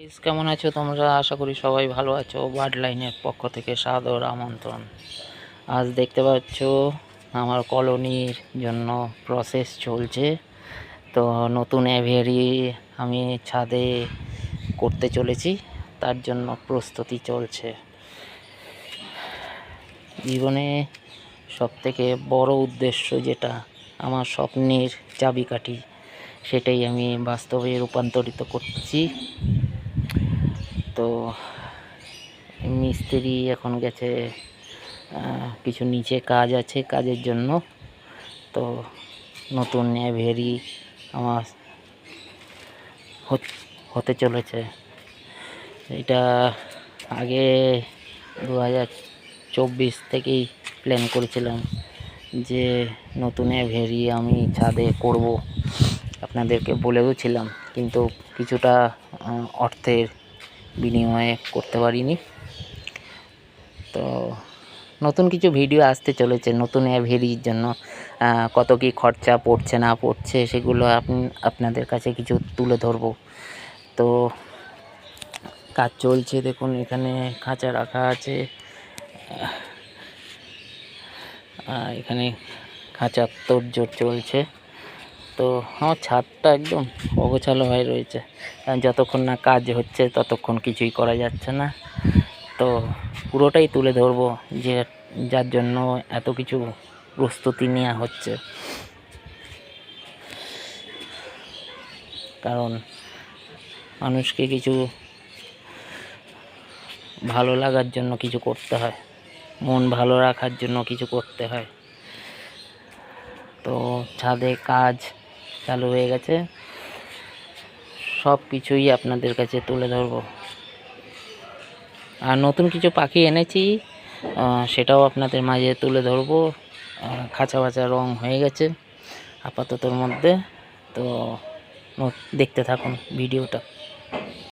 কেমন আছো তোমরা? আশা করি সবাই ভালো আছো। বার্ড লাইনের পক্ষ থেকে সাদর আমন্ত্রণ। আজ দেখতে পাচ্ছ আমার কলোনির জন্য প্রসেস চলছে। তো নতুন অ্যাভিয়ারি আমি ছাদে করতে চলেছি, তার জন্য প্রস্তুতি চলছে। জীবনে সবথেকে বড় উদ্দেশ্য, যেটা আমার স্বপ্নের চাবিকাঠি, সেটাই আমি বাস্তবে রূপান্তরিত করছি। তো মিস্ত্রি এখন গেছে, কিছু নিচে কাজ আছে, কাজের জন্য। তো নতুন অ্যাভিয়ারি আমার হতে চলেছে। এটা আগে 2024 থেকেই প্ল্যান করেছিলাম যে নতুন অ্যাভিয়ারি আমি ছাদে করব, আপনাদেরকে বলেও ছিলাম, কিন্তু কিছুটা অর্থের বিনিময়ে করতে পারিনি। তো নতুন কিছু ভিডিও আসতে চলেছে নতুন অ্যাভিয়ারির জন্য। কত কি খরচা পড়ছে না পড়ছে সেগুলো আপনাদের কাছে কিছু তুলে ধরবো। তো কাজ চলছে, দেখুন এখানে খাঁচা রাখা আছে, এখানে খাঁচার তোড়জোড় চলছে। তো আমার ছাদটা একদম অগোছালো হয়ে রয়েছে, যতক্ষণ না কাজ হচ্ছে ততক্ষণ কিছুই করা যাচ্ছে না। তো পুরোটাই তুলে ধরবো, যে যার জন্য এত কিছু প্রস্তুতি নেওয়া হচ্ছে। কারণ মানুষকে কিছু ভালো লাগার জন্য কিছু করতে হয়, মন ভালো রাখার জন্য কিছু করতে হয়। তো ছাদে কাজ চালু হয়ে গেছে, সব কিছুই আপনাদের কাছে তুলে ধরবো। আর নতুন কিছু পাখি এনেছি, সেটাও আপনাদের মাঝে তুলে ধরবো। খাঁচা বাচা রং হয়ে গেছে আপাততর মধ্যে। তো দেখতে থাকুন ভিডিওটা।